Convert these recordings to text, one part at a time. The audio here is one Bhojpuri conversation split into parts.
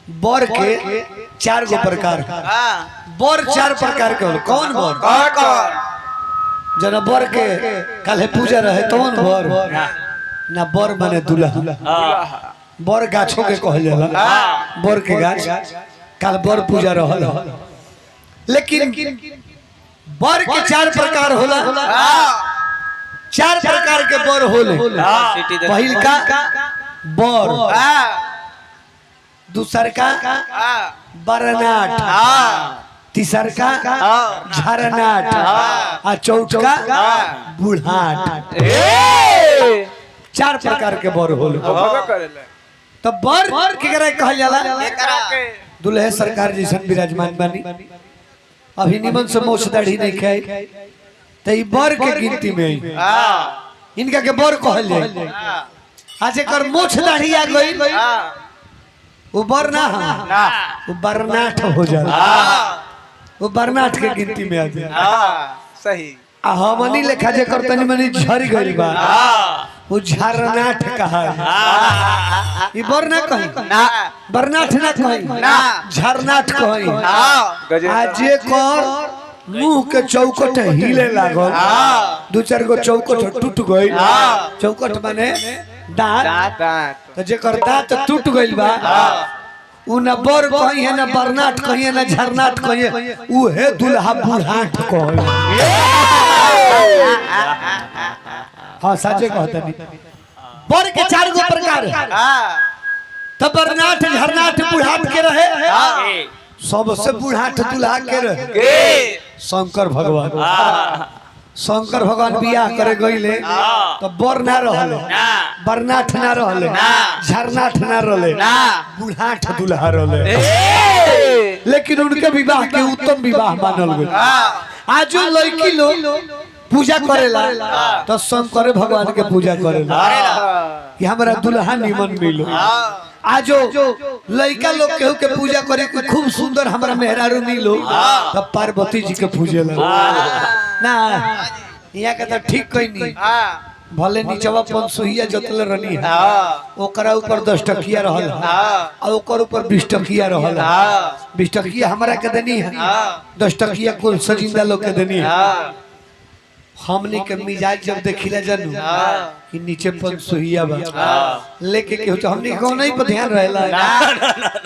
बर के 4 गो प्रकार। बर 4 प्रकार के होल। कौन बर? जना बर के कल पूजा रहे तौन बर ना बर माने दूल्हा। बर गाछों के कहल जाला। बर के गाछ कल बर पूजा रहल। लेकिन बर के 4 प्रकार होला। 4 प्रकार के बर होले। पहिल का बर, दूसर का बरनाट, तीसर का झरनाट और चौथा का बुढ़ाट। 4 प्रकार के बर होले। तो बर केकरा कहल जाला? दुल्हे सरकार जैसन विराजमान बानी, अभी निमन से मोछ दाढ़ी नहीं खाई तो ई बर के गिनती में इनका के बर कहल जाए। आज एकर मोछ दाढ़ी आ गई वो बर ना वो बरनाट हो जाला। वो बरनाट के गिनती में आ जाए। सही। हमनी लेखा जे कर तनी मनी झड़ गइल बा वो झरनाट कहा। ई बर ना कही, बरनाट ना कही, झरनाट कही। आज कर मुंह के चौकट हिले लागल, 2-4 गो चौकट टूट गई। चौकट माने दांत। तो जेकर दांत टूट गइल बा उ न बर कही है, न बरनाट कही है, न झरनाट कही है, उहे दुल्हा बुढ़ाट कही। हाँ सच्चे कहता नहीं। बर के 4 गो प्रकार है। तो बरनाट, झरनाट, बुढ़ाट के रहे। सबसे बुढ़ाट दुल्हा के रहे शंकर भगवान। शंकर भगवान बियाह करे गईले तो बर ना रहले, बरनाट ना रहले, झरनाट ना रहले, बुढ़ाट दुल्हा रहले। लेकिन उनके विवाह के उत्तम विवाह मानल गई। आज जो लड़की लोग पूजा करेला तो शंकर भगवान के पूजा करेला कि हमारा दुल्हा निमन मिलो। आज लड़का लोग केहू के पूजा करे खूब सुंदर हमारा मेहरारू मिलो तब पार्वती जी के पूजेला ना। यहाँ के तो ठीक कहीं नहीं। भले नीचवा पंसुहिया जतल रहनी है, ओकरा ऊपर 10 टकिया रहल और ओकर ऊपर 20 टकिया रहल। 20 टकिया हमारा के देनी है, 10 टकिया कुल सजिंदा लोग के देनी है। हमने के मिजाज जब देखिला जानू कि नीचे पंसुहिया बा लेके के तो हमने को नहीं पर ध्यान रहेला।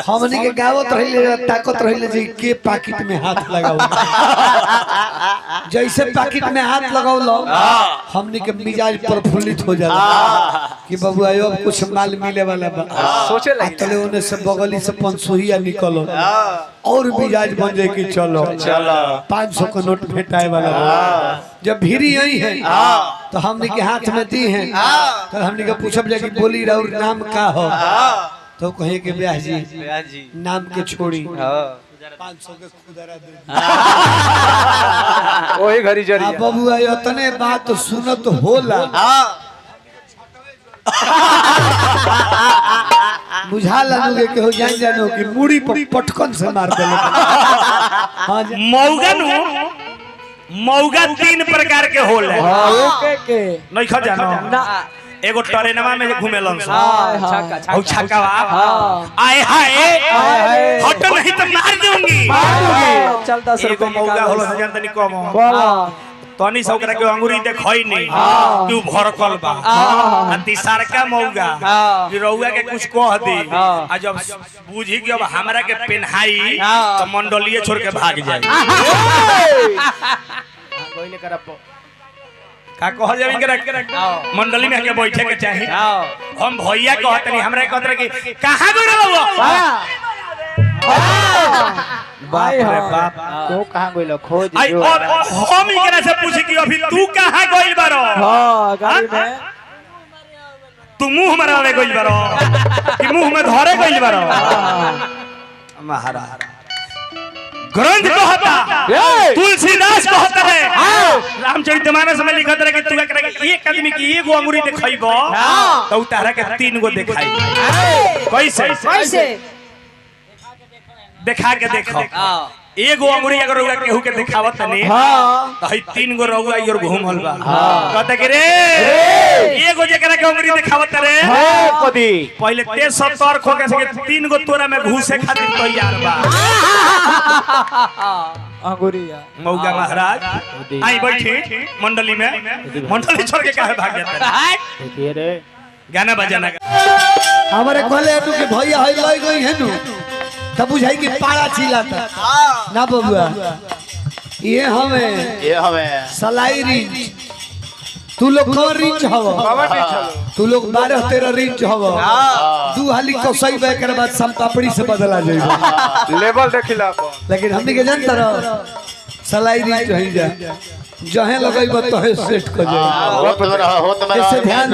हमने के गावत रहिले, ताकत रहिले जे के पाकिट में हाथ लगाओ। जैसे पाकिट में हाथ लगाओ लो हमने के मिजाज प्रफुल्लित हो जाला कि बाबू आयो कुछ माल मिले वाला बा। सोचे लगे ओने से बगली से पंसुहिया निकलो और मिजाज बन जाए कि चलो 500 का नोट भेटाए वाला बा। जब भीरी आई है तो हमने के हाथ में दी है तो हमने के पूछब जाके बोली राउर नाम का हो तो कहे के ब्याह जी नाम के छोड़ी 500 के खुदरा दे ओही घरी जरिया। बाबू आयो तने बात सुनत होला बुझा लगे के हो जान जानो कि मुड़ी पर पटकन से मार देले। हां मौगा 3 प्रकार के होल है। के नहीं खा जानो ना। एगो ट्रेनवा में घूमेलन छक्का आए हाय हट नहीं तो मार दूंगी। चल 10 रुपए मौगा होल से जानतनी कम तनी सौकरा के अंगूरी देखई नहीं तू भरकल बा। आ तीसरका मौगा कि रउआ के कुछ कह दे आ जब बुझी कि अब हमरा के पेन्हाई तो मंडलिए छोड़ के भाग जाए। कोइले करब का कहल जाई के मंडली में के बैठे के चाही। हम भैया कहतनी हमरा कहत कि कहां गइल बाप रे बाप तो कहां गइल खोज जो। हम एकरा से पूछी कि अभी तू कहां गइल बारो? हां गाड़ी में तू मुंह मरावे गइल बारो कि मुंह में धरे गइल बारो? महाराज ग्रंथ कहता तुलसीदास कहता है रामचरितमानस में लिखत रहे कि तू एकरा एक आदमी की एगो अंगूरी देखइबो तो उतारा के 3 गो देखाई। कैसे कैसे देखा के देखो एगो अंगुरी अगर रउआ केहू के दिखावत नहीं हाँ तो हई 3 गो रउआ इयर घूमल बा कहते कि रे एगो जेकरा के अंगुरी दिखावत रे हाँ कदी पहले ते सतर्क हो के 3 गो तोरा में घुसे खातिर तैयार बा अंगुरिया मौगा महाराज आई बैठी मंडली में मंडली छोड़ के काहे भाग जाता है देखिए रे गाना बजाना हमारे कहले तू के भैया हई लई गई है नु तब बुझाई कि पारा चिल्लाता ना बबुआ ये हमें सलाई रिंच तू लोग कौन रिंच हव तू लोग 12-13 रिंच हव दू हाली कसई बे के बाद सम पापड़ी से बदला जाइबो लेवल देखिला लेकिन हमनी के जानत रह सलाई रिंच हई जा जहे लगइबो तहे सेट कर जाई हो तो मेरा ऐसे ध्यान